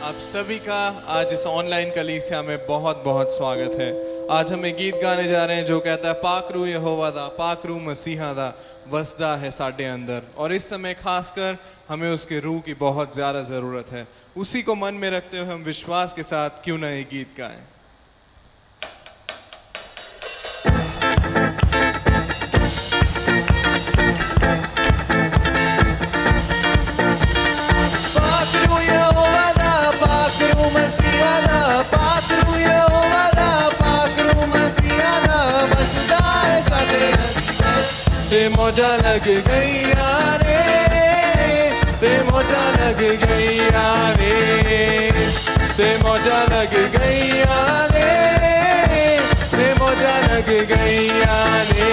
आप सभी का आज इस ऑनलाइन कलीसिया में बहुत बहुत स्वागत है। आज हमें गीत गाने जा रहे हैं जो कहता है पाक रू यहोवा दा, पाक रू मसीहा दा वसदा है साडे अंदर। और इस समय खासकर हमें उसके रूह की बहुत ज़्यादा ज़रूरत है। उसी को मन में रखते हुए हम विश्वास के साथ क्यों ना ये गीत गाएं। ते मौजा लग गई रे, ते मौजा लग गई रे, ते मौजा लग गई रे, ते मौजा लग गई रे।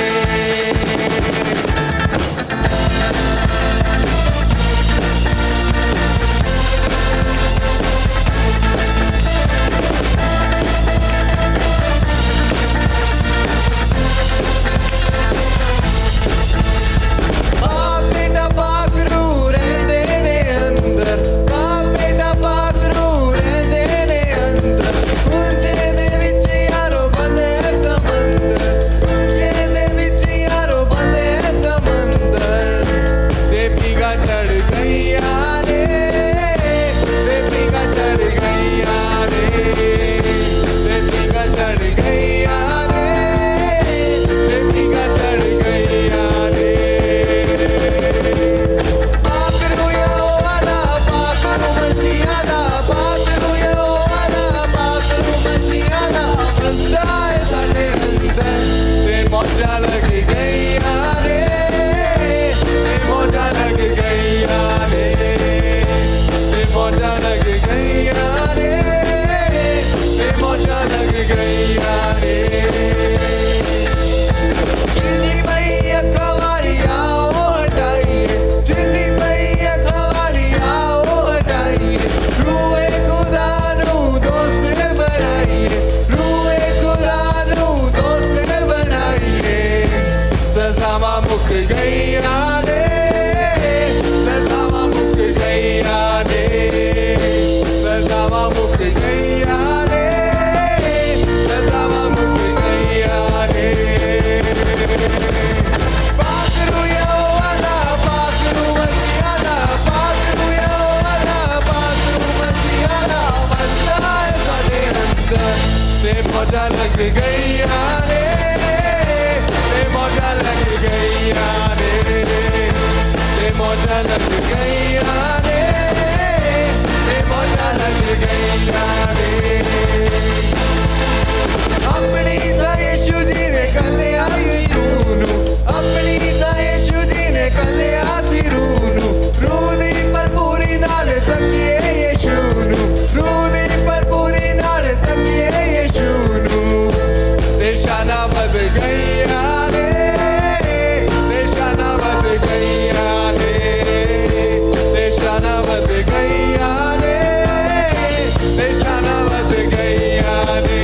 मौजा लग गई रे, ते मौजा लग गई रे, ते मौजा लग गई रे, ते मौजा लग गई रे। अपनी था यीशु जी ने कलिया यूनू, अपनी था यीशु जी ने कलिया सी रूनू, रूह दी भरपूरी नाल तकिए यीशु नू, रूह दी भरपूरी नाल तकिए यीशु नू। निशाना बद गई रे, निशाना बद गई रे, निशाना बद गई रे, निशाना बद गई रे।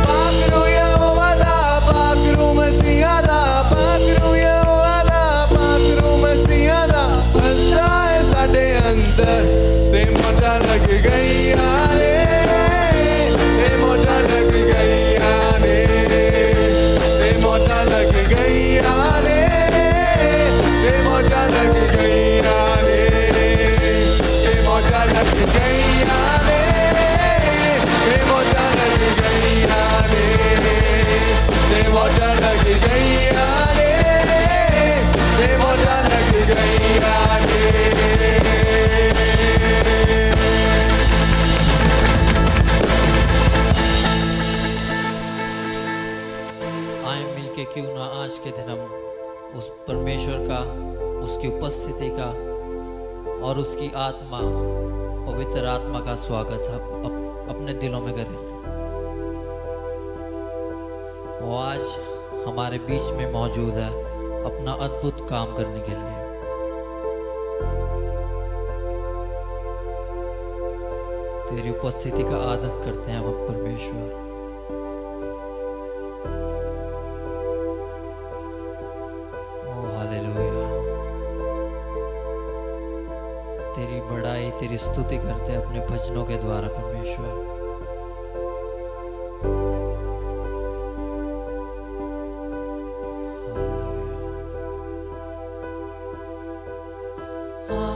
पाक रू यहोवा दा, पाक रू मसीहा दा, पाक रू यहोवा दा, पाक रू मसीहा दा वसदा है साडे अंदर। ते मौजा लग गई रे, ते मौजा लग गई रे, ते मौजा लग गई रे, ते मौजा लग गई रे, ते मौजा लग गई रे, ते मौजा लग गई रे, ते मौजा लग गई रे, ते मौजा लग गई रे। क्यों ना आज के दिन हम उस परमेश्वर का, उसकी उपस्थिति का और उसकी आत्मा, पवित्र आत्मा का स्वागत अपने दिलों में करें। वो आज हमारे बीच में मौजूद है अपना अद्भुत काम करने के लिए। तेरी उपस्थिति का आदर करते हैं हम परमेश्वर। तेरी बड़ाई, तेरी स्तुति करते हैं अपने भजनों के द्वारा परमेश्वर।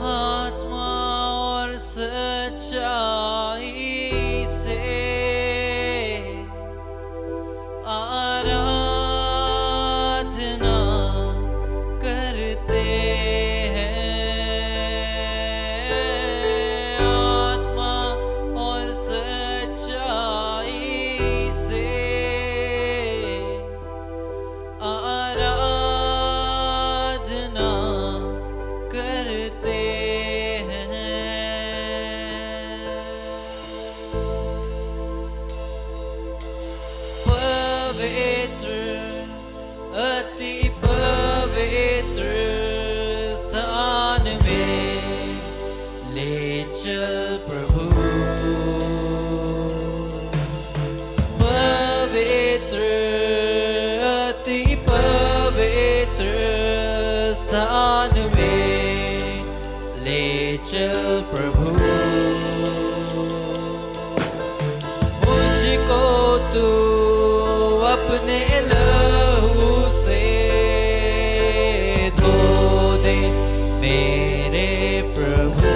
आत्मा और सच्चाई से आराधना करते हैं। आत्मा और सच्चाई से आराधना करते पवित्र, अति पवित्र स्थान में ले चल प्रभु। पवित्र, अति पवित्र स्थान में ले चल प्रभु। मुझको तू अपने लहू से धो दे मेरे प्रभु।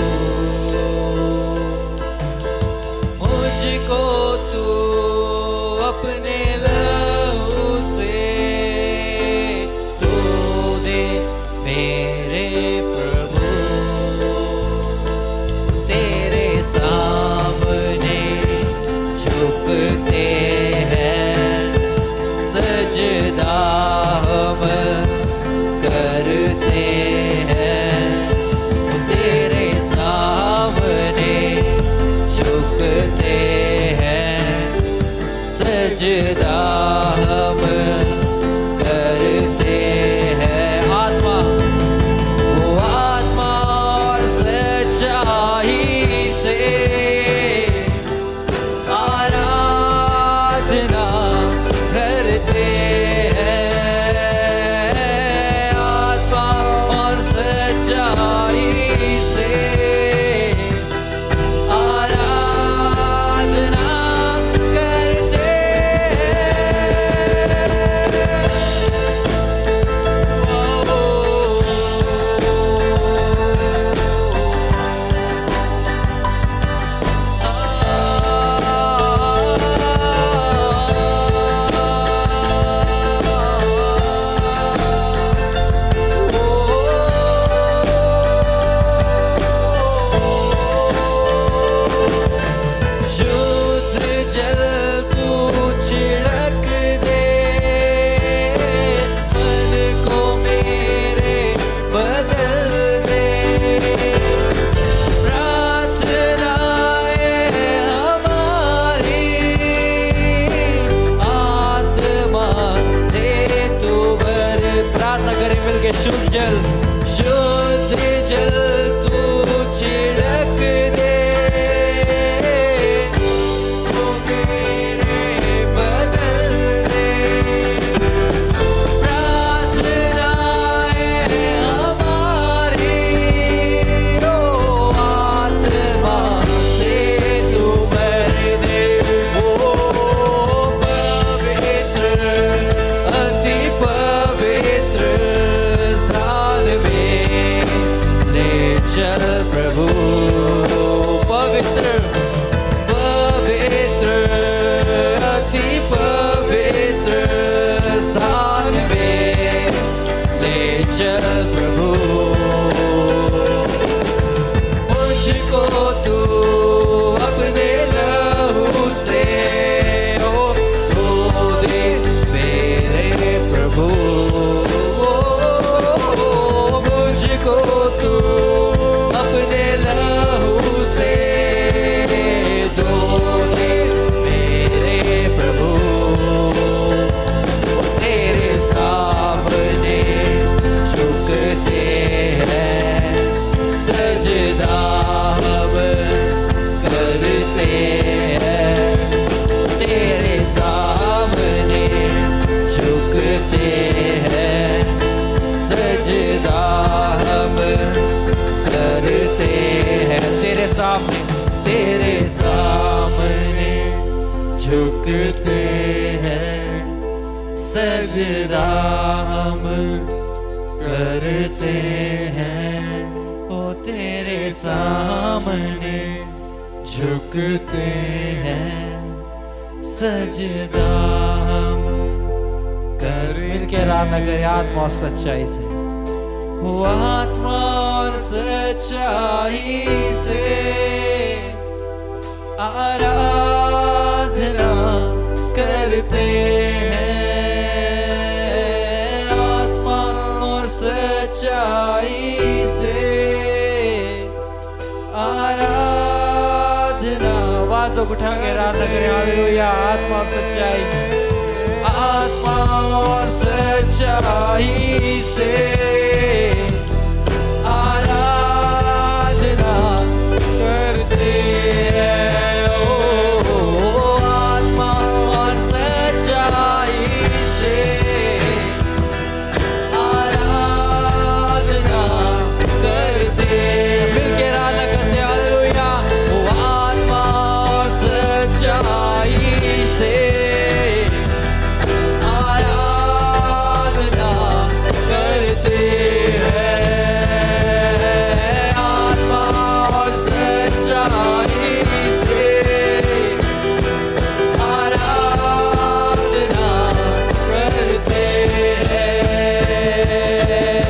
मुझको तू अपने लहू से धो दे मेरे प्रभु। तेरे सामने झुकते सजदा हम करते हैं। तेरे सामने झुकते हैं, सजदा हम करते हैं। आत्मा, वो आत्मा और सच्चाई से आराधना करते हैं। आत्मा और सच्चाई से आराधना करते शुद्ध जल, शुद्ध जल तू छिड़क दे, वो मेरे बदल दे। प्रार्थनाएं हमारी ओ आत्मा से तू भर दे। ओ पवित्र, अति पवित्र चल प्रभु। पवित्र, पवित्र, अति पवित्र स्थान में ले चल प्रभु। मुझको तू अपने लहू से धो दे मेरे प्रभु। मुझको तू अपने लहू से धो दे मेरे प्रभु। तेरे सामने झुकते हैं, सजदा हम करते हैं। तेरे सामने झुकते हैं, सजदा हम करते सामने तेरे सामने झुकते हैं, सजदा हम करते हैं। ओ तेरे सामने झुकते हैं, सजदा हम मिलके करते आराधना करें आत्मा और सच्चाई से। वो आत्मा और सच्चाई से आराधना करते हैं, आत्मा और सच्चाई से आराधना। आवाज़ों को उठा के आराधना करें हालेलुया। आत्मा और सच्चाई, आत्मा और सच्चाई से आराधना करते हैं। ओ आत्मा और सच्चाई से आराधना करते हैं। मिलके आराधना करते हैं हालेलुया। ओ आत्मा और सच्चाई से आराधना करते हैं, आत्मा और सच्चाई से आराधना करते हैं।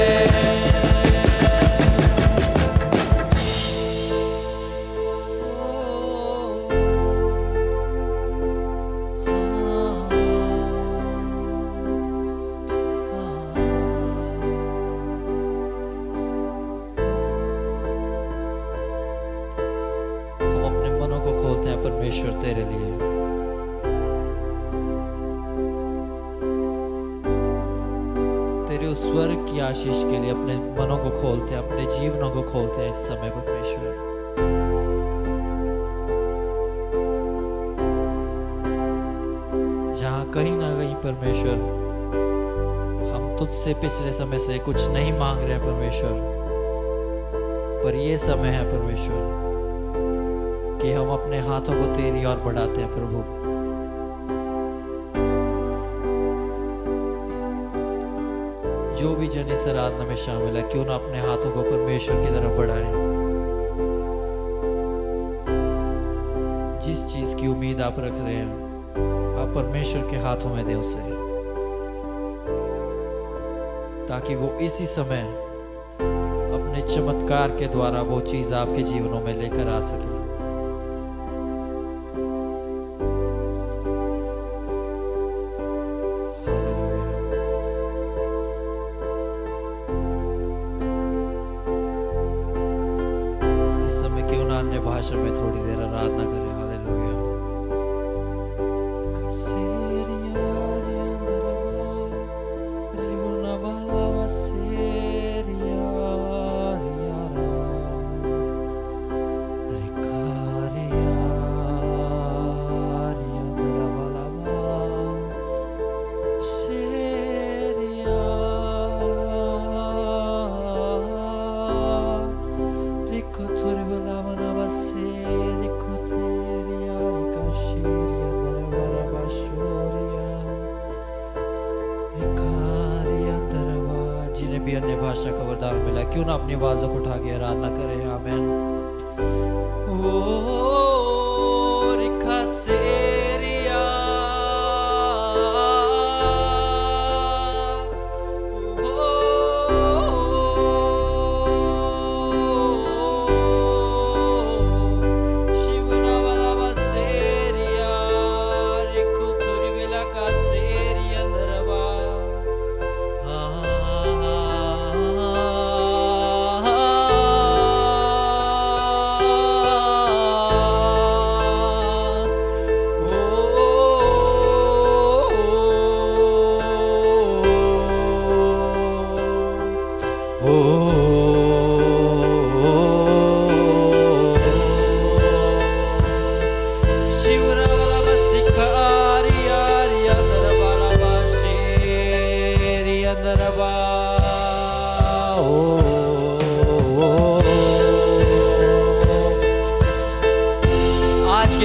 हम अपने मनों को खोलते हैं परमेश्वर तेरे लिए। तेरे उस स्वर्ग की आशीष के लिए अपने मनों को खोलते हैं, अपने जीवनों को खोलते हैं इस समय परमेश्वर। जहां कहीं ना कहीं परमेश्वर हम तुझसे पिछले समय से कुछ नहीं मांग रहे हैं परमेश्वर, पर ये समय है परमेश्वर कि हम अपने हाथों को तेरी ओर बढ़ाते हैं प्रभु। जो भी जन इस आराधना में शामिल है, क्यों ना अपने हाथों को परमेश्वर की तरफ बढ़ाएं। जिस चीज की उम्मीद आप रख रहे हैं, आप परमेश्वर के हाथों में दें उसे, ताकि वो इसी समय अपने चमत्कार के द्वारा वो चीज आपके जीवनों में लेकर आ सके। हालेलुया। इस समय क्यों ना अन्य भाषा में थोड़ी देर आराधना करें। हालेलुया। जिन्हें भी अन्य भाषा का वरदान मिला, क्यों ना अपनी आवाजों को उठा के आराधना करें। आमीन।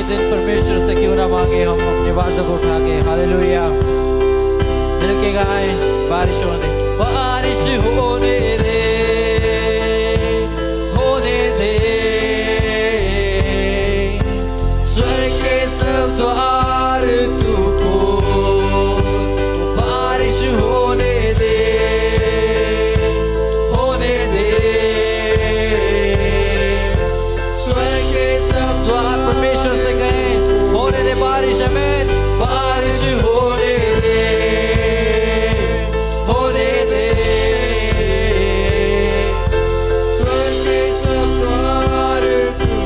दिन परमेश्वर से क्यों ना मांगे हम अपनी आवाज़ों को उठा के हालेलुया मिल के गाएं। बारिश होने दे, बारिश होने दे, होने दे, स्वर्ग के सब द्वार तू खोल। बारिश होने दे, होने दे, स्वर्ग के सब द्वार। परमेश्वर से कहें होने दे बारिश, हमें बारिश होने दे, होने दे, स्वर्ग के सब द्वार।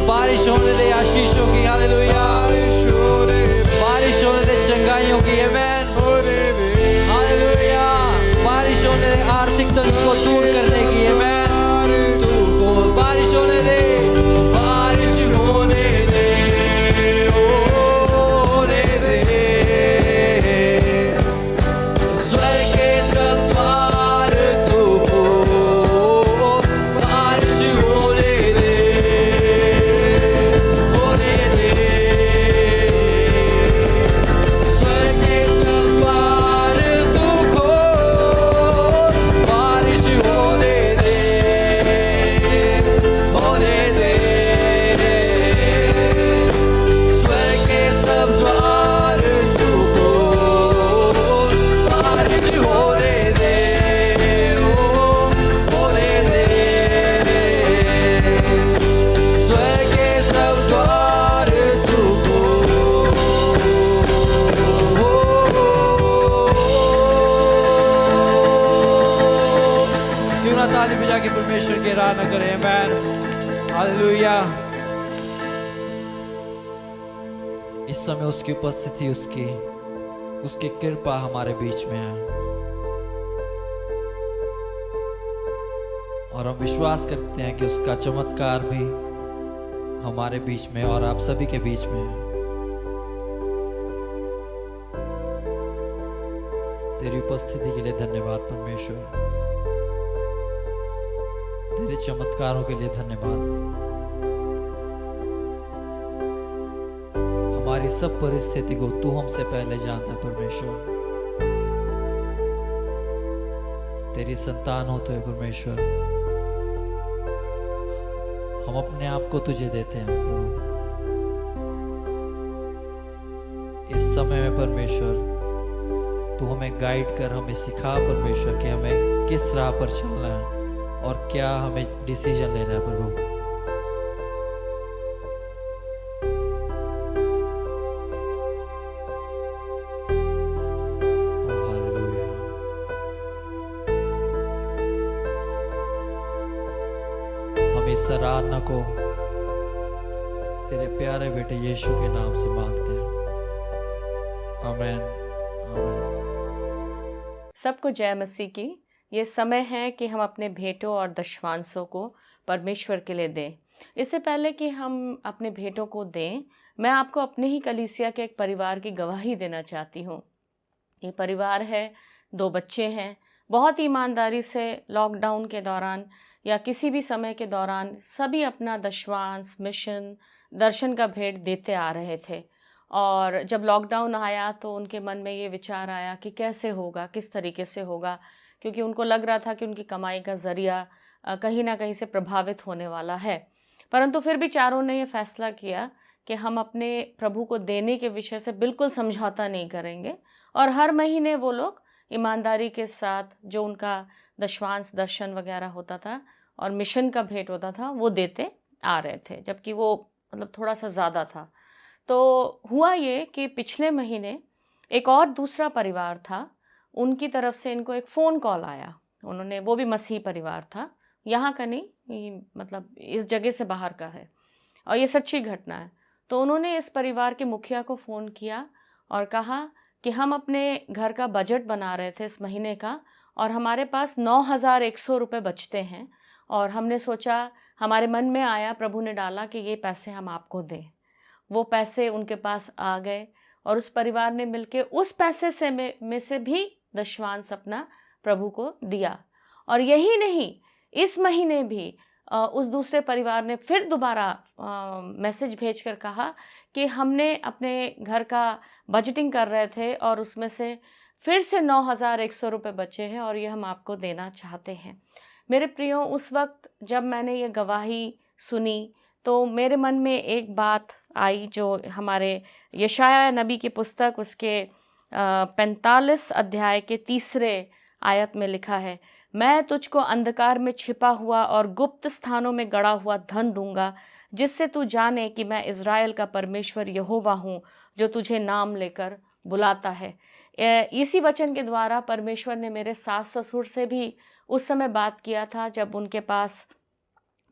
बारिश होने दे आशीषों की, हालेलुया। बारिश होने दे चंगाइयों की, आमीन, हालेलुया। बारिश होने दे आर्थिक तंगी को दूर करने की, आमीन। तू को बारिश होने दे, बारिश होने दे, होने दे, स्वर्ग के सब द्वार तू खोल। बारिश होने दे, होने दे, स्वर्ग के सब द्वार तू खोल। बारिश होने दे, होने दे, स्वर्ग के सब द्वार तू खोल। बारिश होने दे, होने दे, स्वर्ग के सब द्वार तू खोल। क्यों ना ताली बजा के परमेश्वर की आराधना करें, आमीन, हालेलुया। इस समय उसकी उपस्थिति, उसकी कृपा हमारे बीच में है और हम विश्वास करते हैं कि उसका चमत्कार भी हमारे बीच में और आप सभी के बीच में है। तेरी उपस्थिति के लिए धन्यवाद परमेश्वर, तेरे चमत्कारों के लिए धन्यवाद। हमारी सब परिस्थिति को तू हमसे पहले जानता परमेश्वर। तेरी संतान होते हुए परमेश्वर हम अपने आप को तुझे देते हैं प्रभु। इस समय में परमेश्वर तू हमें गाइड कर, हमें सिखा परमेश्वर कि हमें किस राह पर चलना है और क्या हमें डिसीजन लेना है प्रभु। ओ हालेलुया। हम इस आराधना को तेरे प्यारे बेटे यीशु के नाम से मांगते हैं, आमीन, आमीन। सबको जय मसीह की। ये समय है कि हम अपने भेंटों और दशवांशों को परमेश्वर के लिए दें। इससे पहले कि हम अपने भेंटों को दें, मैं आपको अपने ही कलीसिया के एक परिवार की गवाही देना चाहती हूँ। ये परिवार है, 2 बच्चे हैं। बहुत ईमानदारी से लॉकडाउन के दौरान या किसी भी समय के दौरान सभी अपना दशवांश, मिशन, दर्शन का भेंट देते आ रहे थे। और जब लॉकडाउन आया तो उनके मन में ये विचार आया कि कैसे होगा, किस तरीके से होगा, क्योंकि उनको लग रहा था कि उनकी कमाई का ज़रिया कहीं ना कहीं से प्रभावित होने वाला है। परंतु फिर भी चारों ने ये फैसला किया कि हम अपने प्रभु को देने के विषय से बिल्कुल समझौता नहीं करेंगे और हर महीने वो लोग ईमानदारी के साथ जो उनका दशवांश, दर्शन वगैरह होता था और मिशन का भेंट होता था वो देते आ रहे थे, जबकि वो मतलब थोड़ा सा ज़्यादा था। तो हुआ ये कि पिछले महीने एक और दूसरा परिवार था, उनकी तरफ से इनको एक फ़ोन कॉल आया। उन्होंने, वो भी मसीही परिवार था, यहाँ का नहीं, मतलब इस जगह से बाहर का है और ये सच्ची घटना है। तो उन्होंने इस परिवार के मुखिया को फ़ोन किया और कहा कि हम अपने घर का बजट बना रहे थे इस महीने का और हमारे पास 9,100 रुपये बचते हैं और हमने सोचा, हमारे मन में आया, प्रभु ने डाला कि ये पैसे हम आपको दें। वो पैसे उनके पास आ गए और उस परिवार ने मिलके उस पैसे से में से भी दशवांश अपना प्रभु को दिया। और यही नहीं, इस महीने भी उस दूसरे परिवार ने फिर दोबारा मैसेज भेजकर कहा कि हमने अपने घर का बजटिंग कर रहे थे और उसमें से फिर से 9,100 रुपये बचे हैं और ये हम आपको देना चाहते हैं। मेरे प्रियो, उस वक्त जब मैंने ये गवाही सुनी तो मेरे मन में एक बात आई जो हमारे यशाया नबी की पुस्तक उसके 45 अध्याय के 3 आयत में लिखा है, मैं तुझको अंधकार में छिपा हुआ और गुप्त स्थानों में गड़ा हुआ धन दूंगा, जिससे तू जाने कि मैं इज़राइल का परमेश्वर यहोवा हूँ, जो तुझे नाम लेकर बुलाता है। इसी वचन के द्वारा परमेश्वर ने मेरे सास ससुर से भी उस समय बात किया था जब उनके पास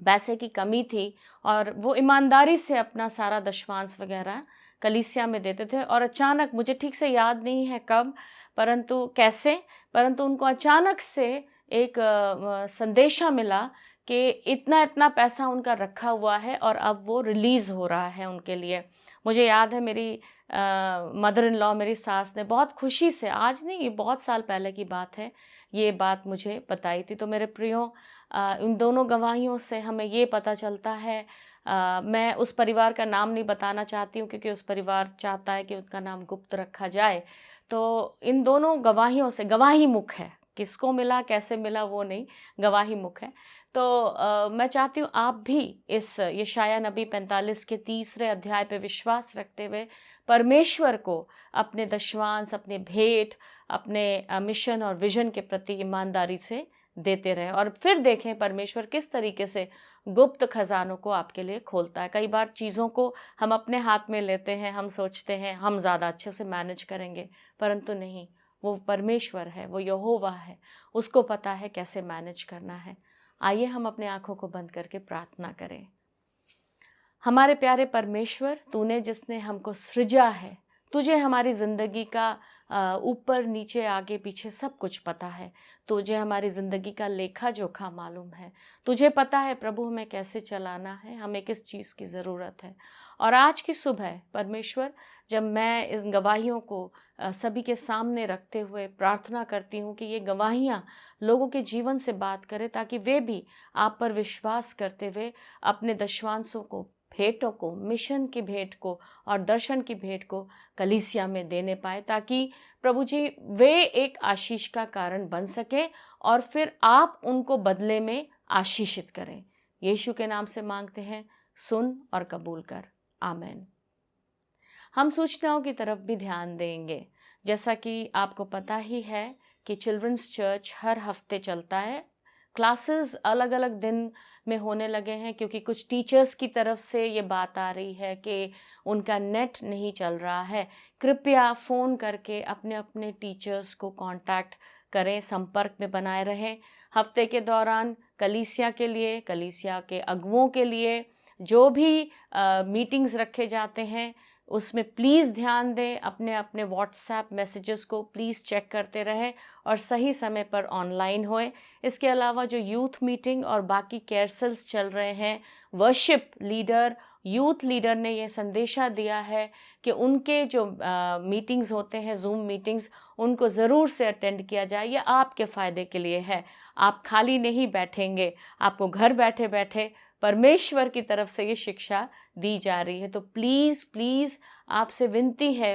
पैसे की कमी थी और वो ईमानदारी से अपना सारा दशवांश वगैरह कलीसिया में देते थे। और अचानक, मुझे ठीक से याद नहीं है कब, परंतु कैसे, परंतु उनको अचानक से एक संदेशा मिला कि इतना इतना पैसा उनका रखा हुआ है और अब वो रिलीज़ हो रहा है उनके लिए। मुझे याद है मेरी मदर इन लॉ, मेरी सास ने बहुत खुशी से, आज नहीं, ये बहुत साल पहले की बात है, ये बात मुझे बताई थी। तो मेरे प्रियो, इन दोनों गवाहियों से हमें ये पता चलता है, मैं उस परिवार का नाम नहीं बताना चाहती हूँ क्योंकि उस परिवार चाहता है कि उसका नाम गुप्त रखा जाए। तो इन दोनों गवाहियों से, गवाही मुख है, किसको मिला कैसे मिला वो नहीं, गवाही मुख है। तो मैं चाहती हूँ आप भी इस यशाया नबी 45 के 3 अध्याय पे विश्वास रखते हुए परमेश्वर को अपने दशवांश, अपने भेंट, अपने मिशन और विजन के प्रति ईमानदारी से देते रहें और फिर देखें परमेश्वर किस तरीके से गुप्त खजानों को आपके लिए खोलता है। कई बार चीज़ों को हम अपने हाथ में लेते हैं, हम सोचते हैं हम ज़्यादा अच्छे से मैनेज करेंगे, परंतु नहीं, वो परमेश्वर है, वो यहोवा है, उसको पता है कैसे मैनेज करना है। आइए हम अपने आँखों को बंद करके प्रार्थना करें। हमारे प्यारे परमेश्वर, तूने जिसने हमको सृजा है, तुझे हमारी ज़िंदगी का ऊपर नीचे आगे पीछे सब कुछ पता है। तुझे हमारी ज़िंदगी का लेखा जोखा मालूम है। तुझे पता है प्रभु हमें कैसे चलाना है, हमें किस चीज़ की ज़रूरत है। और आज की सुबह परमेश्वर, जब मैं इस गवाहियों को सभी के सामने रखते हुए प्रार्थना करती हूँ कि ये गवाहियाँ लोगों के जीवन से बात करें, ताकि वे भी आप पर विश्वास करते हुए अपने दशवांशों को, भेंटों को, मिशन की भेंट को और दर्शन की भेंट को कलीसिया में देने पाए, ताकि प्रभु जी वे एक आशीष का कारण बन सके और फिर आप उनको बदले में आशीषित करें। यीशु के नाम से मांगते हैं, सुन और कबूल कर, आमीन। हम सूचनाओं की तरफ भी ध्यान देंगे। जैसा कि आपको पता ही है कि चिल्ड्रंस चर्च हर हफ्ते चलता है। क्लासेस अलग अलग दिन में होने लगे हैं क्योंकि कुछ टीचर्स की तरफ से ये बात आ रही है कि उनका नेट नहीं चल रहा है। कृपया फ़ोन करके अपने अपने टीचर्स को कांटेक्ट करें, संपर्क में बनाए रहें। हफ्ते के दौरान कलीसिया के लिए, कलीसिया के अगुओं के लिए जो भी मीटिंग्स रखे जाते हैं उसमें प्लीज़ ध्यान दें। अपने अपने व्हाट्सएप मैसेजेस को प्लीज़ चेक करते रहें और सही समय पर ऑनलाइन होएं। इसके अलावा जो यूथ मीटिंग और बाकी केयर सेल्स चल रहे हैं, वर्शिप लीडर, यूथ लीडर ने ये संदेशा दिया है कि उनके जो मीटिंग्स होते हैं, जूम मीटिंग्स, उनको ज़रूर से अटेंड किया जाए। ये आपके फ़ायदे के लिए है। आप खाली नहीं बैठेंगे, आपको घर बैठे बैठे परमेश्वर की तरफ से ये शिक्षा दी जा रही है। तो प्लीज़ प्लीज़ आपसे विनती है,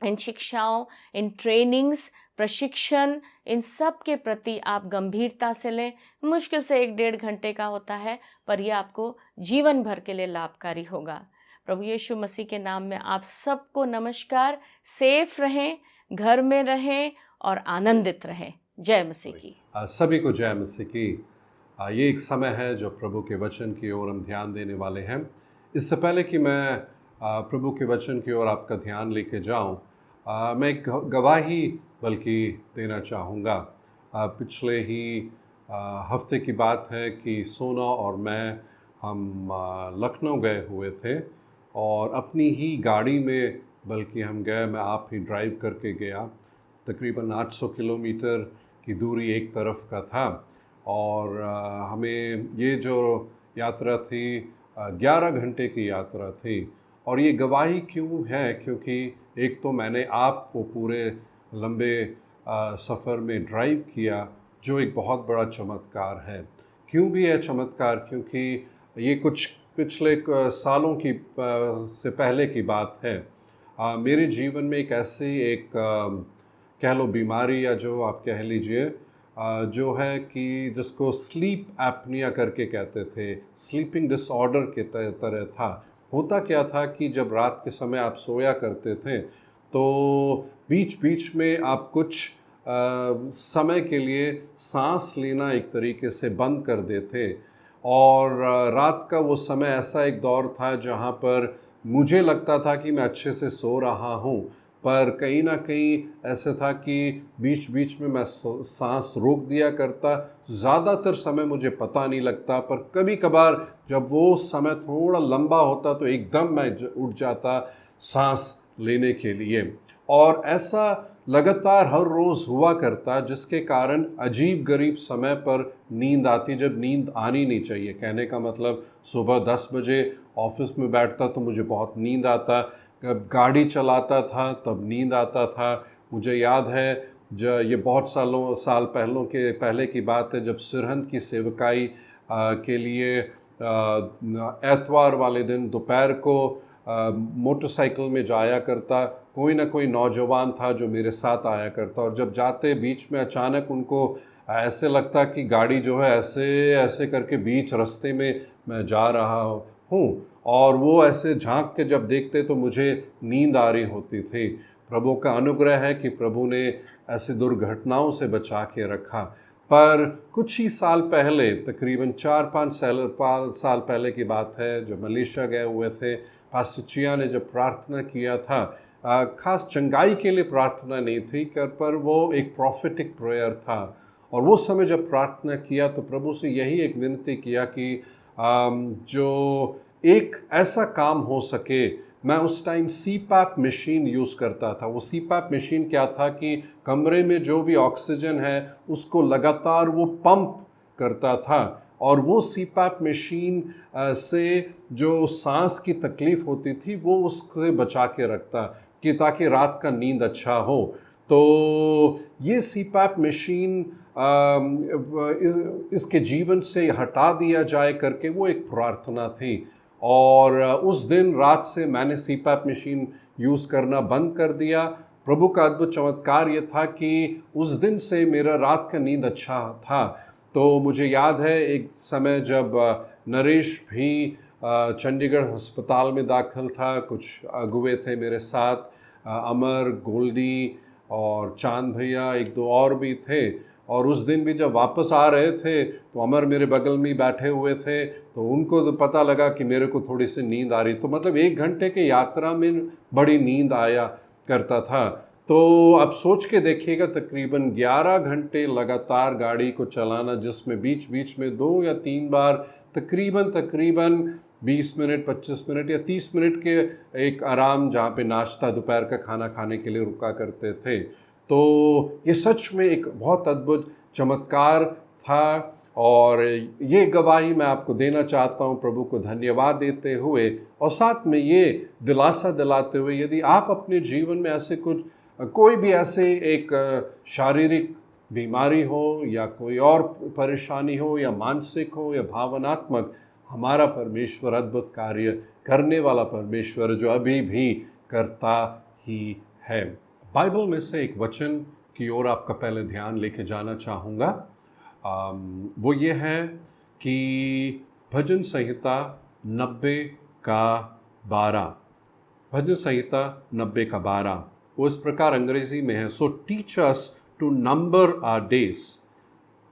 इन शिक्षाओं, इन ट्रेनिंग्स, प्रशिक्षण, इन सब के प्रति आप गंभीरता से लें। मुश्किल से 1-1.5 घंटे का होता है, पर यह आपको जीवन भर के लिए लाभकारी होगा। प्रभु यीशु मसीह के नाम में आप सबको नमस्कार। सेफ रहें, घर में रहें और आनंदित रहें। जय मसीह की। सभी को जय मसीह की। ये एक समय है जो प्रभु के वचन की ओर हम ध्यान देने वाले हैं। इससे पहले कि मैं प्रभु के वचन की ओर आपका ध्यान लेके जाऊं, मैं एक गवाही बल्कि देना चाहूँगा। पिछले ही हफ्ते की बात है कि सोना और मैं हम लखनऊ गए हुए थे और अपनी ही गाड़ी में, बल्कि हम गए, मैं आप ही ड्राइव करके गया। तकरीबन 800 किलोमीटर की दूरी एक तरफ का था और हमें ये जो यात्रा थी 11 घंटे की यात्रा थी। और ये गवाही क्यों है? क्योंकि एक तो मैंने आपको पूरे लंबे सफ़र में ड्राइव किया, जो एक बहुत बड़ा चमत्कार है, क्यों भी है चमत्कार? क्योंकि ये कुछ पिछले सालों की से पहले की बात है। मेरे जीवन में एक ऐसी कह लो बीमारी, या जो आप कह लीजिए जो है कि जिसको स्लीप एपनिया करके कहते थे, स्लीपिंग डिसऑर्डर के तरह था। होता क्या था कि जब रात के समय आप सोया करते थे तो बीच बीच में आप कुछ समय के लिए सांस लेना एक तरीके से बंद कर देते, और रात का वो समय ऐसा एक दौर था जहाँ पर मुझे लगता था कि मैं अच्छे से सो रहा हूँ, पर कहीं ना कहीं ऐसा था कि बीच बीच में मैं सांस रोक दिया करता। ज़्यादातर समय मुझे पता नहीं लगता, पर कभी कभार जब वो समय थोड़ा लंबा होता तो एकदम मैं उठ जाता सांस लेने के लिए, और ऐसा लगातार हर रोज़ हुआ करता, जिसके कारण अजीब गरीब समय पर नींद आती, जब नींद आनी नहीं चाहिए। कहने का मतलब सुबह 10 बजे ऑफिस में बैठता तो मुझे बहुत नींद आता, गाड़ी चलाता था तब नींद आता था। मुझे याद है ये बहुत साल पहले की बात है, जब सिरहंद की सेवकाई के लिए एतवार वाले दिन दोपहर को मोटरसाइकिल में जाया करता। कोई ना कोई नौजवान था जो मेरे साथ आया करता, और जब जाते बीच में अचानक उनको ऐसे लगता कि गाड़ी जो है ऐसे ऐसे करके बीच रास्ते में मैं जा रहा हूँ, और वो ऐसे झांक के जब देखते तो मुझे नींद आ रही होती थी। प्रभु का अनुग्रह है कि प्रभु ने ऐसे दुर्घटनाओं से बचा के रखा। पर कुछ ही साल पहले, तकरीबन 4-5 साल पहले की बात है, जब मलेशिया गए हुए थे, पास्टर चिया ने जब प्रार्थना किया था, खास चंगाई के लिए प्रार्थना नहीं थी पर वो एक प्रॉफिटिक प्रेयर था, और वो समय जब प्रार्थना किया तो प्रभु से यही एक विनती किया कि जो एक ऐसा काम हो सके। मैं उस टाइम सीपैप मशीन यूज़ करता था। वो सीपैप मशीन क्या था कि कमरे में जो भी ऑक्सीजन है उसको लगातार वो पंप करता था, और वो सीपैप मशीन से जो सांस की तकलीफ़ होती थी वो उससे बचा के रखता कि ताकि रात का नींद अच्छा हो। तो ये सीपैप मशीन इसके जीवन से हटा दिया जाए करके वो एक प्रार्थना थी, और उस दिन रात से मैंने सीपैप मशीन यूज़ करना बंद कर दिया। प्रभु का अद्भुत चमत्कार ये था कि उस दिन से मेरा रात का नींद अच्छा था। तो मुझे याद है एक समय जब नरेश भी चंडीगढ़ अस्पताल में दाखिल था, कुछ अगुवे थे मेरे साथ, अमर, गोल्डी और चांद भैया, एक दो और भी थे। और उस दिन भी जब वापस आ रहे थे तो अमर मेरे बगल में बैठे हुए थे, तो उनको तो पता लगा कि मेरे को थोड़ी सी नींद आ रही, तो मतलब 1 घंटे के यात्रा में बड़ी नींद आया करता था। तो अब सोच के देखिएगा, तकरीबन 11 घंटे लगातार गाड़ी को चलाना, जिसमें बीच बीच में 2 या 3 बार तकरीबन 20 मिनट, 25 मिनट या 30 मिनट के एक आराम, जहाँ पे नाश्ता, दोपहर का खाना खाने के लिए रुका करते थे। तो ये सच में एक बहुत अद्भुत चमत्कार था, और ये गवाही मैं आपको देना चाहता हूँ, प्रभु को धन्यवाद देते हुए, और साथ में ये दिलासा दिलाते हुए, यदि आप अपने जीवन में ऐसे कोई भी ऐसे एक शारीरिक बीमारी हो या कोई और परेशानी हो या मानसिक हो या भावनात्मक, हमारा परमेश्वर अद्भुत कार्य करने वाला परमेश्वर जो अभी भी करता ही है। बाइबल में से एक वचन की ओर आपका पहले ध्यान लेके जाना चाहूँगा। वो ये है कि भजन संहिता 90:12, भजन संहिता 90:12 वो इस प्रकार अंग्रेजी में है, so teach us to number our days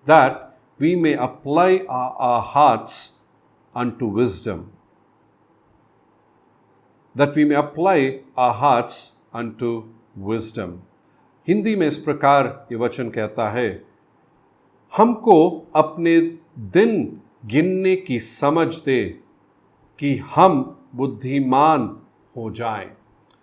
that we may apply our hearts unto wisdom, that we may apply our hearts unto wisdom। Hindi में इस प्रकार ये वचन कहता है, हमको अपने दिन गिनने की समझ दे कि हम बुद्धिमान हो जाएं।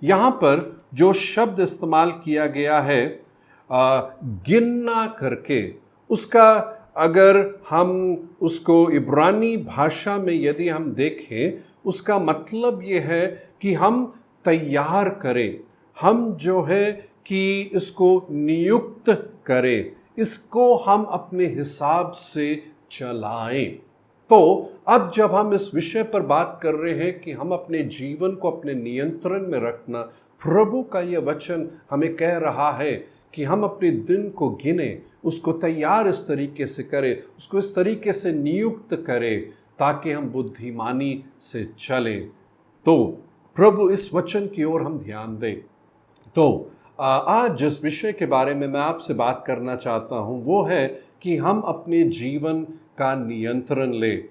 यहाँ पर जो शब्द इस्तेमाल किया गया है गिनना करके, उसका अगर हम उसको इब्रानी भाषा में यदि हम देखें, उसका मतलब ये है कि हम तैयार करें, हम जो है कि इसको नियुक्त करें, इसको हम अपने हिसाब से चलाएं। तो अब जब हम इस विषय पर बात कर रहे हैं कि हम अपने जीवन को अपने नियंत्रण में रखना, प्रभु का यह वचन हमें कह रहा है कि हम अपने दिन को गिने, उसको तैयार इस तरीके से करें, उसको इस तरीके से नियुक्त करें ताकि हम बुद्धिमानी से चलें। तो प्रभु इस वचन की ओर हम ध्यान दें। तो आज जिस विषय के बारे में मैं आपसे बात करना चाहता हूं वो है कि हम अपने जीवन का नियंत्रण लें,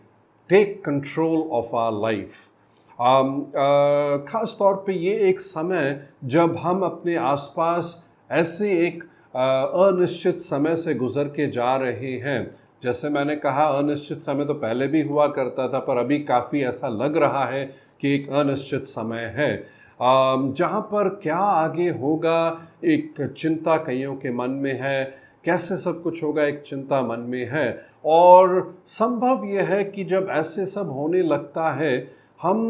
take control of our life. ख़ास तौर पे ये एक समय जब हम अपने आसपास ऐसे एक अनिश्चित समय से गुज़र के जा रहे हैं। जैसे मैंने कहा, अनिश्चित समय तो पहले भी हुआ करता था, पर अभी काफ़ी ऐसा लग रहा है कि एक अनिश्चित समय है जहाँ पर क्या आगे होगा एक चिंता कईयों के मन में है, कैसे सब कुछ होगा एक चिंता मन में है। और संभव यह है कि जब ऐसे सब होने लगता है हम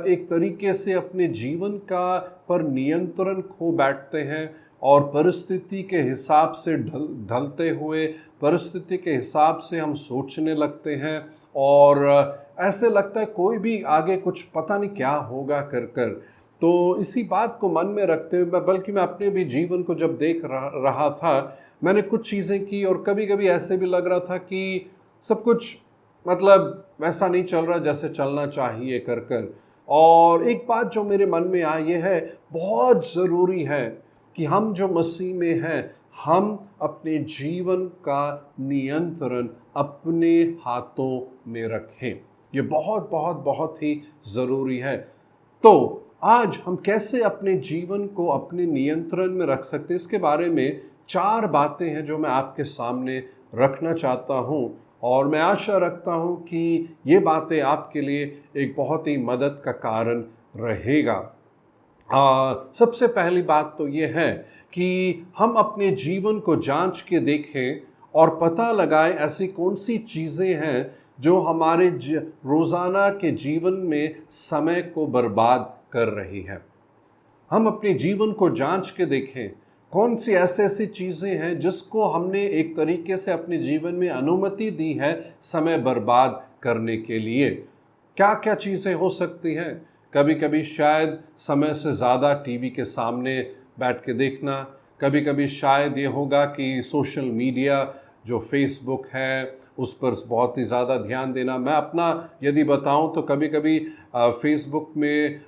एक तरीके से अपने जीवन का पर नियंत्रण खो बैठते हैं और परिस्थिति के हिसाब से ढलते हुए परिस्थिति के हिसाब से हम सोचने लगते हैं और ऐसे लगता है कोई भी आगे कुछ पता नहीं क्या होगा कर कर। तो इसी बात को मन में रखते हुए बल्कि मैं अपने भी जीवन को जब देख रहा था, मैंने कुछ चीज़ें की और कभी कभी ऐसे भी लग रहा था कि सब कुछ मतलब वैसा नहीं चल रहा जैसे चलना चाहिए कर कर। और एक बात जो मेरे मन में आई ये है, बहुत ज़रूरी है कि हम जो मसीह में हैं हम अपने जीवन का नियंत्रण अपने हाथों में रखें। ये बहुत बहुत बहुत ही ज़रूरी है। तो आज हम कैसे अपने जीवन को अपने नियंत्रण में रख सकते हैं, इसके बारे में 4 बातें हैं जो मैं आपके सामने रखना चाहता हूँ और मैं आशा रखता हूँ कि ये बातें आपके लिए एक बहुत ही मदद का कारण रहेगा। सबसे पहली बात तो ये है कि हम अपने जीवन को जांच के देखें और पता लगाएं ऐसी कौन सी चीज़ें हैं जो हमारे रोज़ाना के जीवन में समय को बर्बाद कर रही है। हम अपने जीवन को जांच के देखें कौन सी ऐसी चीज़ें हैं जिसको हमने एक तरीके से अपने जीवन में अनुमति दी है समय बर्बाद करने के लिए। क्या क्या चीज़ें हो सकती हैं? कभी कभी शायद समय से ज़्यादा टीवी के सामने बैठ के देखना, कभी कभी शायद ये होगा कि सोशल मीडिया जो फेसबुक है उस पर बहुत ही ज़्यादा ध्यान देना। मैं अपना यदि बताऊं तो कभी कभी फेसबुक में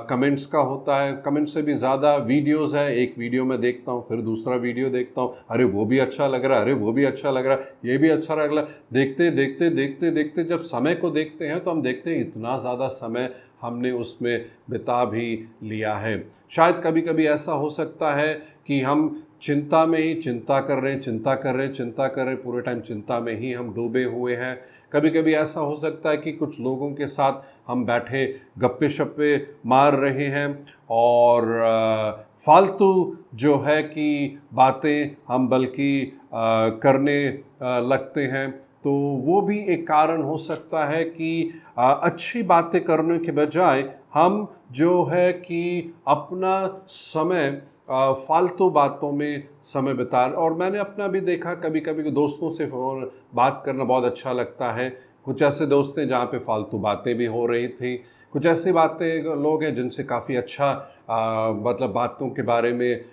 कमेंट्स का होता है, कमेंट से भी ज़्यादा वीडियोस है। एक वीडियो में देखता हूं, फिर दूसरा वीडियो देखता हूं, अरे वो भी अच्छा लग रहा है, अरे वो भी अच्छा लग रहा है, ये भी अच्छा लग रहा है। देखते देखते देखते देखते जब समय को देखते हैं तो हम देखते हैं इतना ज़्यादा समय हमने उसमें बिता भी लिया है। शायद कभी कभी ऐसा हो सकता है कि हम चिंता में ही चिंता कर रहे हैं, पूरे टाइम चिंता में ही हम डूबे हुए हैं। कभी कभी ऐसा हो सकता है कि कुछ लोगों के साथ हम बैठे गप्पे शप्पे मार रहे हैं और फालतू जो है कि बातें हम बल्कि करने लगते हैं। तो वो भी एक कारण हो सकता है कि अच्छी बातें करने के बजाय हम जो है कि अपना समय फालतू बातों में समय बिता। और मैंने अपना भी देखा, कभी कभी दोस्तों से बात करना बहुत अच्छा लगता है। कुछ ऐसे दोस्त हैं जहाँ पे फालतू बातें भी हो रही थी, कुछ ऐसी बातें लोग हैं जिनसे काफ़ी अच्छा मतलब बातों के बारे में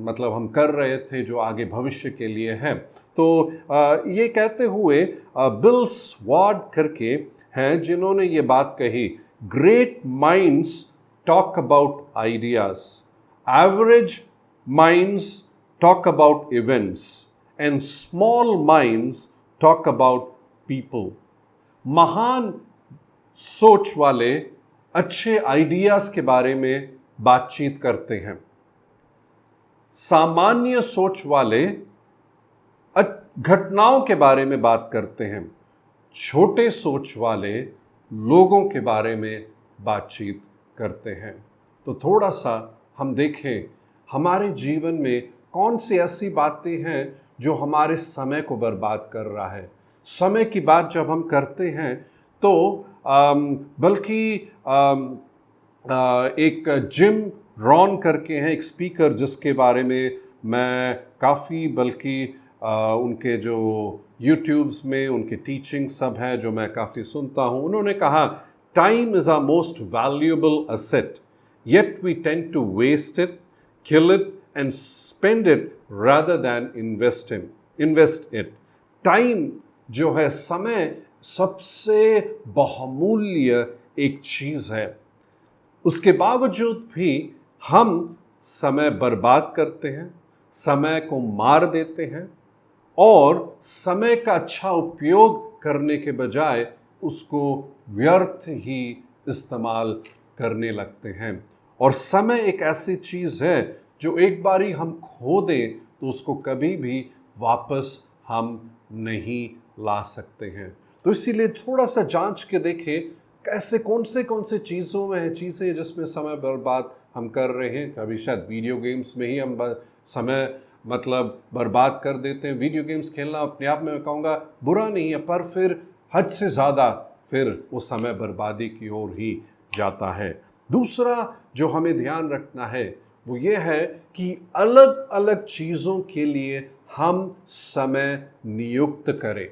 मतलब हम कर रहे थे जो आगे भविष्य के लिए है। तो ये कहते हुए बिल स्वॉर्ड करके हैं जिन्होंने ये बात कही, great minds talk about ideas, average minds talk about events and small minds talk about people। महान सोच वाले अच्छे आइडियाज़ के बारे में बातचीत करते हैं, सामान्य सोच वाले घटनाओं के बारे में बात करते हैं, छोटे सोच वाले लोगों के बारे में बातचीत करते हैं। तो थोड़ा सा हम देखें हमारे जीवन में कौन सी ऐसी बातें हैं जो हमारे समय को बर्बाद कर रहा है। समय की बात जब हम करते हैं तो बल्कि एक जिम रॉन करके हैं एक स्पीकर जिसके बारे में मैं काफ़ी बल्कि उनके जो यूट्यूब्स में उनके टीचिंग सब है जो मैं काफ़ी सुनता हूँ, उन्होंने कहा time is our most valuable asset, yet we tend to waste it, kill it and spend it rather than invest it. Time जो है, समय सबसे बहुमूल्य एक चीज़ है, उसके बावजूद भी हम समय बर्बाद करते हैं, समय को मार देते हैं और समय का अच्छा उपयोग करने के बजाय उसको व्यर्थ ही इस्तेमाल करने लगते हैं। और समय एक ऐसी चीज़ है जो एक बारी हम खो दें तो उसको कभी भी वापस हम नहीं ला सकते हैं। तो इसीलिए थोड़ा सा जांच के देखें कैसे कौन से चीज़ों में है चीज़ें जिसमें समय बर्बाद हम कर रहे हैं। कभी शायद वीडियो गेम्स में ही हम समय बर्बाद कर देते हैं। वीडियो गेम्स खेलना अपने आप में मैं कहूँगा बुरा नहीं है, पर फिर हद से ज़्यादा फिर वो समय बर्बादी की ओर ही जाता है। दूसरा जो हमें ध्यान रखना है वो ये है कि अलग अलग चीज़ों के लिए हम समय नियुक्त करें,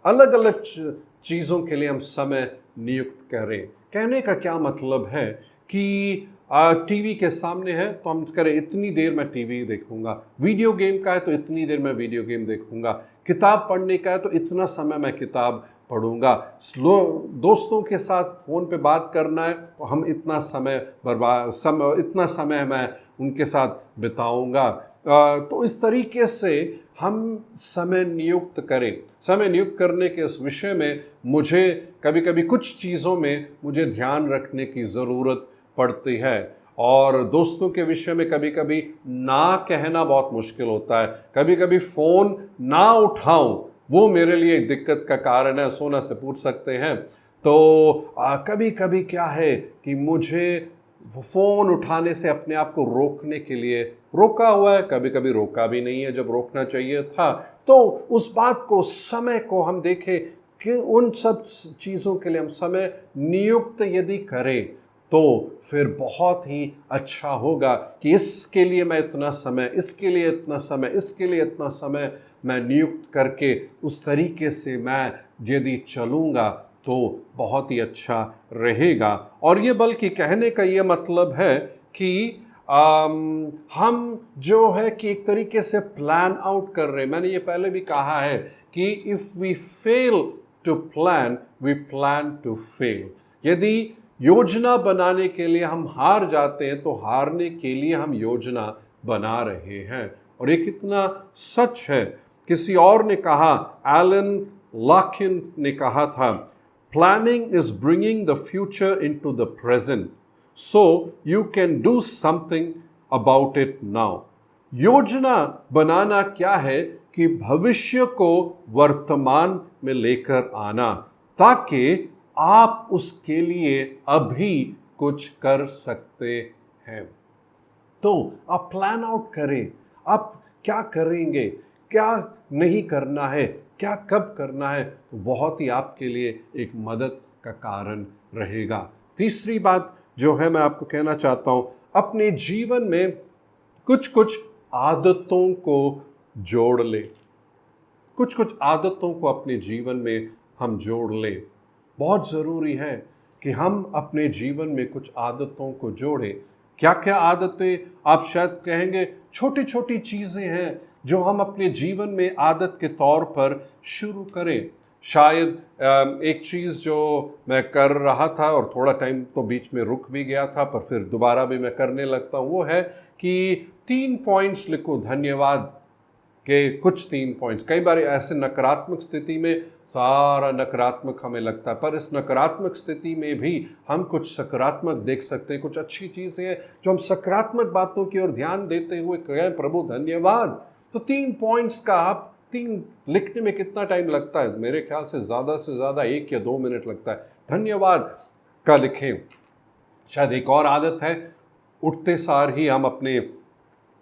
अलग अलग चीज़ों के लिए हम समय नियुक्त करें। कहने का क्या मतलब है कि टीवी के सामने है तो हम करें इतनी देर मैं टीवी देखूंगा, वीडियो गेम का है तो इतनी देर मैं वीडियो गेम देखूंगा, किताब पढ़ने का है तो इतना समय मैं किताब पढ़ूंगा, दोस्तों के साथ फ़ोन पे बात करना है तो हम इतना इतना समय मैं उनके साथ बिताऊंगा। तो इस तरीके से हम समय नियुक्त करें। समय नियुक्त करने के इस विषय में मुझे कभी कभी कुछ चीज़ों में मुझे ध्यान रखने की ज़रूरत पड़ती है और दोस्तों के विषय में कभी कभी ना कहना बहुत मुश्किल होता है। कभी कभी फ़ोन ना उठाऊं वो मेरे लिए एक दिक्कत का कारण है, सोना से पूछ सकते हैं। तो कभी कभी क्या है कि मुझे फ़ोन उठाने से अपने आप को रोकने के लिए रोका हुआ है, कभी कभी रोका भी नहीं है जब रोकना चाहिए था। तो उस बात को, समय को हम देखें कि उन सब चीज़ों के लिए हम समय नियुक्त यदि करें तो फिर बहुत ही अच्छा होगा कि इसके लिए मैं इतना समय, इसके लिए इतना समय, इसके लिए इतना समय मैं नियुक्त करके उस तरीके से मैं यदि चलूँगा तो बहुत ही अच्छा रहेगा। और ये बल्कि कहने का ये मतलब है कि हम जो है कि एक तरीके से प्लान आउट कर रहे हैं। मैंने ये पहले भी कहा है कि if we fail to plan we plan to fail. यदि योजना बनाने के लिए हम हार जाते हैं तो हारने के लिए हम योजना बना रहे हैं। और ये कितना सच है। किसी और ने कहा, एलन लॉकिन ने कहा था, planning is bringing the future into the present so you can do something about it now. योजना बनाना क्या है कि भविष्य को वर्तमान में लेकर आना ताकि आप उसके लिए अभी कुछ कर सकते हैं। तो आप प्लान आउट करें, आप क्या करेंगे, क्या नहीं करना है, क्या कब करना है, तो बहुत ही आपके लिए एक मदद का कारण रहेगा। तीसरी बात जो है मैं आपको कहना चाहता हूँ, अपने जीवन में कुछ कुछ आदतों को जोड़ लें। कुछ आदतों को अपने जीवन में हम जोड़ लें। बहुत ज़रूरी है कि हम अपने जीवन में कुछ आदतों को जोड़ें। क्या क्या आदतें? आप शायद कहेंगे छोटी छोटी चीज़ें हैं जो हम अपने जीवन में आदत के तौर पर शुरू करें। शायद एक चीज़ जो मैं कर रहा था और थोड़ा टाइम तो बीच में रुक भी गया था पर फिर दोबारा भी मैं करने लगता हूँ, वो है कि 3 पॉइंट्स लिखो धन्यवाद के। कुछ 3 पॉइंट्स। कई बार ऐसे नकारात्मक स्थिति में सारा नकारात्मक हमें लगता है, पर इस नकारात्मक स्थिति में भी हम कुछ सकारात्मक देख सकते हैं। कुछ अच्छी चीज़ें हैं जो हम सकारात्मक बातों की ओर ध्यान देते हुए कहें प्रभु धन्यवाद। तो 3 पॉइंट्स का आप 3 लिखने में कितना टाइम लगता है? मेरे ख्याल से ज़्यादा 1 या 2 मिनट लगता है। धन्यवाद का लिखें। शायद एक और आदत है, उठते सार ही हम अपने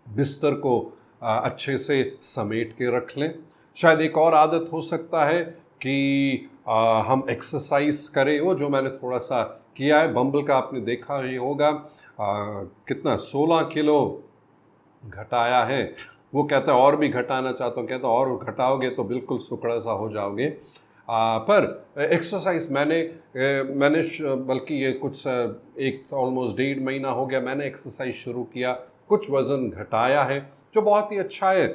बिस्तर को अच्छे से समेट के रख लें। शायद एक और आदत हो सकता है कि हम एक्सरसाइज करें। वो जो मैंने थोड़ा सा किया है, बम्बल का आपने देखा ही होगा, कितना 16 किलो घटाया है। वो कहता है और भी घटाना चाहता हूँ, कहता और घटाओगे तो बिल्कुल सुकड़ा सा हो जाओगे। पर एक्सरसाइज बल्कि ये कुछ एक ऑलमोस्ट 1.5 महीना हो गया मैंने एक्सरसाइज शुरू किया, कुछ वज़न घटाया है जो बहुत ही अच्छा है,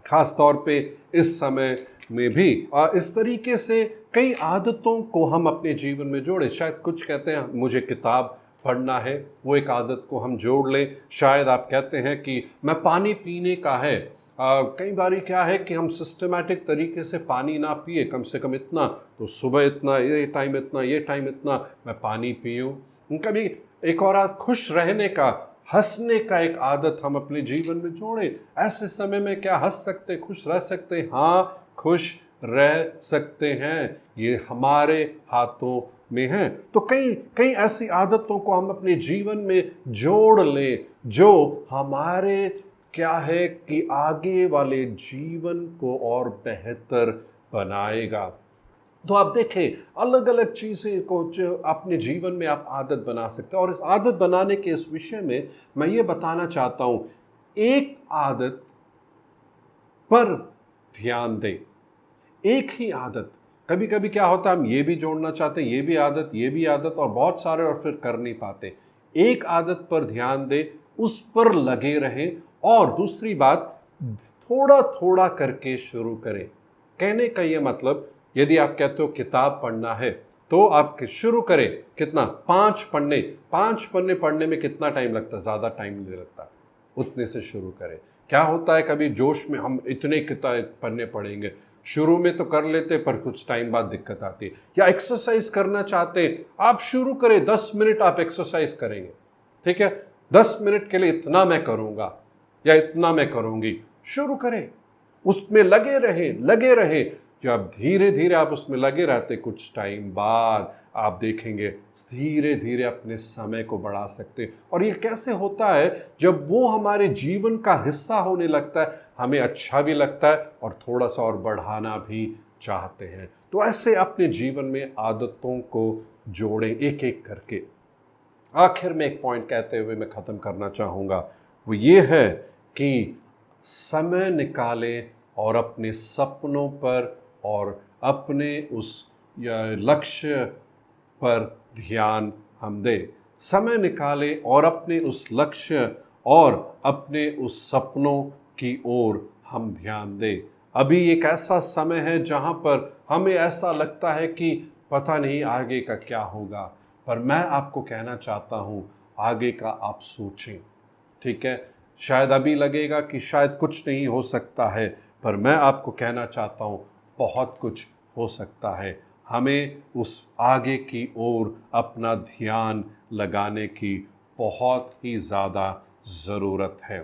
ख़ास तौर पे इस समय में भी। इस तरीके से कई आदतों को हम अपने जीवन में जोड़ें। शायद कुछ कहते हैं मुझे किताब पढ़ना है, वो एक आदत को हम जोड़ लें। शायद आप कहते हैं कि मैं पानी पीने का है, कई बारी क्या है कि हम सिस्टमैटिक तरीके से पानी ना पिए, कम से कम इतना तो सुबह इतना, ये टाइम इतना, ये टाइम इतना मैं पानी पीऊँ। कभी एक और खुश रहने का, हंसने का एक आदत हम अपने जीवन में जोड़ें। ऐसे समय में क्या हंस सकते, खुश रह सकते? हाँ, खुश रह सकते हैं, ये हमारे हाथों में है। तो कई कई ऐसी आदतों को हम अपने जीवन में जोड़ लें जो हमारे क्या है कि आगे वाले जीवन को और बेहतर बनाएगा। तो आप देखें अलग अलग चीज़ें को जो अपने जीवन में आप आदत बना सकते हैं। और इस आदत बनाने के इस विषय में मैं ये बताना चाहता हूँ, एक आदत पर ध्यान दें, एक ही आदत। कभी कभी क्या होता है हम ये भी जोड़ना चाहते हैं, ये भी आदत और बहुत सारे, और फिर कर नहीं पाते। एक आदत पर ध्यान दें, उस पर लगे रहें। और दूसरी बात, थोड़ा थोड़ा करके शुरू करें। कहने का ये मतलब, यदि आप कहते हो किताब पढ़ना है तो आप शुरू करें कितना, 5 पन्ने पढ़ने में कितना टाइम लगता है? ज़्यादा टाइम नहीं लगता, उतने से शुरू करें। क्या होता है कभी जोश में हम इतने किताब पन्ने पढ़ेंगे, शुरू में तो कर लेते पर कुछ टाइम बाद दिक्कत आती है। या एक्सरसाइज करना चाहते आप शुरू करें, 10 मिनट आप एक्सरसाइज करेंगे, ठीक है, 10 मिनट के लिए इतना मैं करूँगा या इतना मैं करूँगी, शुरू करें, उसमें लगे रहे। जब धीरे धीरे आप उसमें लगे रहते, कुछ टाइम बाद आप देखेंगे धीरे धीरे अपने समय को बढ़ा सकते। और ये कैसे होता है? जब वो हमारे जीवन का हिस्सा होने लगता है, हमें अच्छा भी लगता है और थोड़ा सा और बढ़ाना भी चाहते हैं। तो ऐसे अपने जीवन में आदतों को जोड़ें एक एक करके। आखिर में एक पॉइंट कहते हुए मैं ख़त्म करना चाहूँगा, वो ये है कि समय निकालें और अपने सपनों पर और अपने उस लक्ष्य पर ध्यान हम दें। समय निकालें और अपने उस लक्ष्य और अपने उस सपनों की ओर हम ध्यान दें। अभी एक ऐसा समय है जहाँ पर हमें ऐसा लगता है कि पता नहीं आगे का क्या होगा, पर मैं आपको कहना चाहता हूँ आगे का आप सोचें, ठीक है। शायद अभी लगेगा कि शायद कुछ नहीं हो सकता है, पर मैं आपको कहना चाहता हूँ बहुत कुछ हो सकता है। हमें उस आगे की ओर अपना ध्यान लगाने की बहुत ही ज़्यादा ज़रूरत है।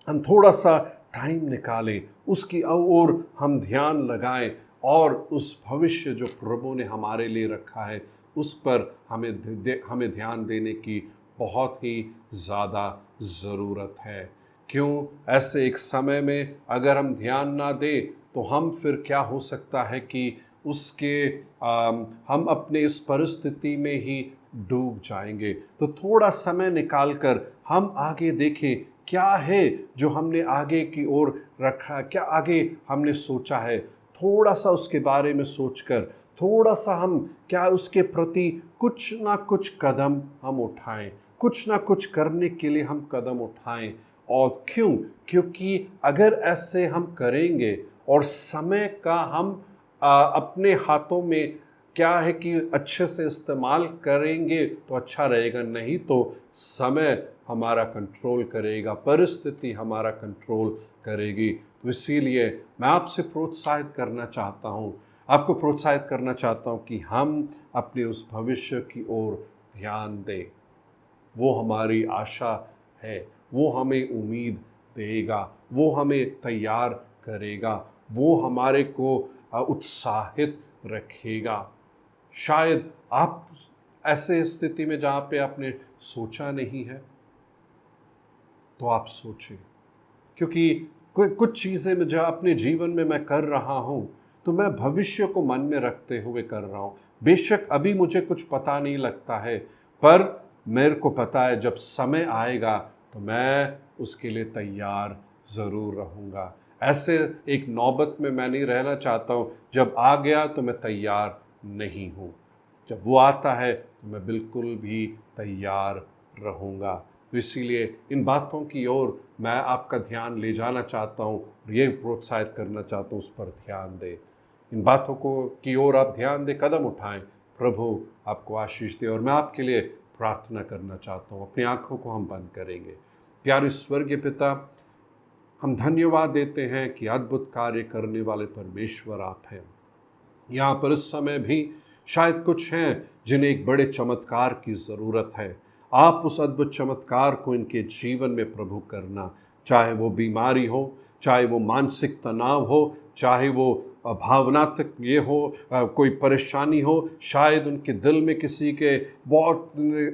हम थोड़ा सा टाइम निकालें, उसकी ओर हम ध्यान लगाएं और उस भविष्य जो प्रभु ने हमारे लिए रखा है उस पर हमें ध्यान देने की बहुत ही ज़्यादा ज़रूरत है। क्यों? ऐसे एक समय में अगर हम ध्यान ना दें तो हम फिर क्या हो सकता है कि हम अपने इस परिस्थिति में ही डूब जाएंगे। तो थोड़ा समय निकालकर हम आगे देखें क्या है जो हमने आगे की ओर रखा, क्या आगे हमने सोचा है, थोड़ा सा उसके बारे में सोचकर थोड़ा सा हम क्या उसके प्रति कुछ ना कुछ कदम हम उठाएं, कुछ ना कुछ करने के लिए हम कदम उठाएं। और क्यों? क्योंकि अगर ऐसे हम करेंगे और समय का हम अपने हाथों में क्या है कि अच्छे से इस्तेमाल करेंगे तो अच्छा रहेगा, नहीं तो समय हमारा कंट्रोल करेगा, परिस्थिति हमारा कंट्रोल करेगी। तो इसीलिए मैं आपको प्रोत्साहित करना चाहता हूँ कि हम अपने उस भविष्य की ओर ध्यान दें। वो हमारी आशा है, वो हमें उम्मीद देगा, वो हमें तैयार करेगा, वो हमारे को उत्साहित रखेगा। शायद आप ऐसे स्थिति में जहाँ पे आपने सोचा नहीं है तो आप सोचें, क्योंकि कुछ चीज़ें जो अपने जीवन में मैं कर रहा हूँ तो मैं भविष्य को मन में रखते हुए कर रहा हूँ। बेशक अभी मुझे कुछ पता नहीं लगता है, पर मेरे को पता है जब समय आएगा तो मैं उसके लिए तैयार ज़रूर रहूँगा। ऐसे एक नौबत में मैं नहीं रहना चाहता हूँ, जब आ गया तो मैं तैयार नहीं हूँ, जब वो आता है तो मैं बिल्कुल भी तैयार रहूँगा। तो इसीलिए इन बातों की ओर मैं आपका ध्यान ले जाना चाहता हूँ और ये प्रोत्साहित करना चाहता हूँ, उस पर ध्यान दें। इन बातों को की ओर आप ध्यान दें, कदम उठाएं। प्रभु आपको आशीष दे। और मैं आपके लिए प्रार्थना करना चाहता हूँ। अपनी आँखों को हम बंद करेंगे। प्यारे स्वर्गीय पिता, हम धन्यवाद देते हैं कि अद्भुत कार्य करने वाले परमेश्वर आप हैं। यहाँ पर इस समय भी शायद कुछ हैं जिन्हें एक बड़े चमत्कार की ज़रूरत है। आप उस अद्भुत चमत्कार को इनके जीवन में प्रभु करना, चाहे वो बीमारी हो, चाहे वो मानसिक तनाव हो, चाहे वो भावनात्मक ये हो, कोई परेशानी हो, शायद उनके दिल में किसी के बहुत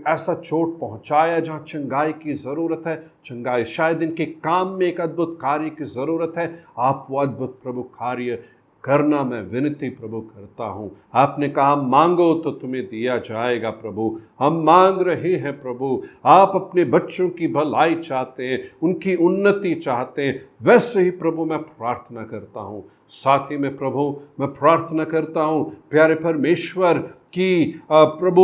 ऐसा चोट पहुंचाया जहां चंगाई की ज़रूरत है, चंगाई। शायद इनके काम में एक अद्भुत कार्य की ज़रूरत है, आप वो अद्भुत प्रभु कार्य करना मैं विनती प्रभु करता हूँ। आपने कहा मांगो तो तुम्हें दिया जाएगा प्रभु। हम मांग रहे हैं प्रभु। आप अपने बच्चों की भलाई चाहते हैं, उनकी उन्नति चाहते हैं। वैसे ही प्रभु मैं प्रार्थना करता हूँ। साथ ही में प्रभु मैं प्रार्थना करता हूँ प्यारे परमेश्वर कि प्रभु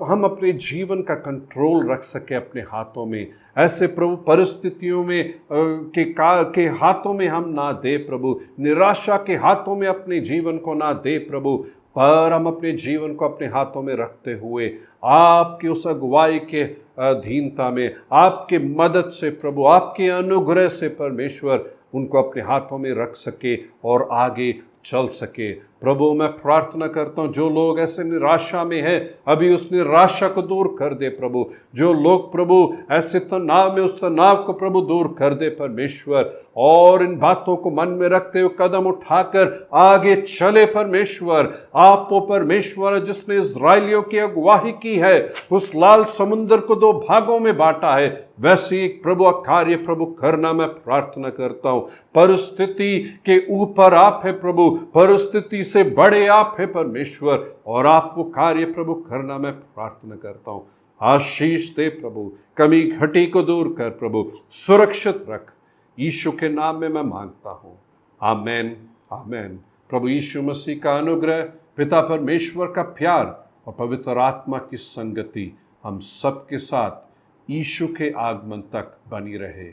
हम अपने जीवन का कंट्रोल रख सके अपने हाथों में। ऐसे प्रभु परिस्थितियों में के हाथों में हम ना दे प्रभु, निराशा के हाथों में अपने जीवन को ना दे प्रभु, पर हम अपने जीवन को अपने हाथों में रखते हुए आपकी उस अगुवाई के अधीनता में, आपके मदद से प्रभु, आपके अनुग्रह से परमेश्वर उनको अपने हाथों में रख सके और आगे चल सके। प्रभु मैं प्रार्थना करता हूँ जो लोग ऐसे निराशा में हैं, अभी उस निराशा को दूर कर दे प्रभु। जो लोग प्रभु ऐसे तनाव में, उस तनाव को प्रभु दूर कर दे परमेश्वर। और इन बातों को मन में रखते हुए कदम उठाकर आगे चले परमेश्वर। आप वो परमेश्वर जिसने इस्राएलियों की अगुवाई की है, उस लाल समुद्र को दो भागों में बांटा है, वैसे एक प्रभु कार्य प्रभु करना मैं प्रार्थना करता हूँ। परिस्थिति के ऊपर आप है प्रभु, परिस्थिति से बड़े आप है परमेश्वर, और आप वो कार्य प्रभु करना मैं प्रार्थना करता हूँ। आशीष दे प्रभु, कमी घटी को दूर कर प्रभु, सुरक्षित रख। यीशु के नाम में मैं मांगता हूँ, आमेन आमेन। प्रभु यीशु मसीह का अनुग्रह, पिता परमेश्वर का प्यार और पवित्र आत्मा की संगति हम सबके साथ यीशु के आगमन तक बनी रहे।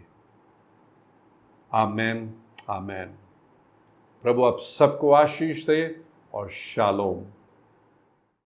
आमेन आमेन। प्रभु आप सबको आशीष दे और शालोम।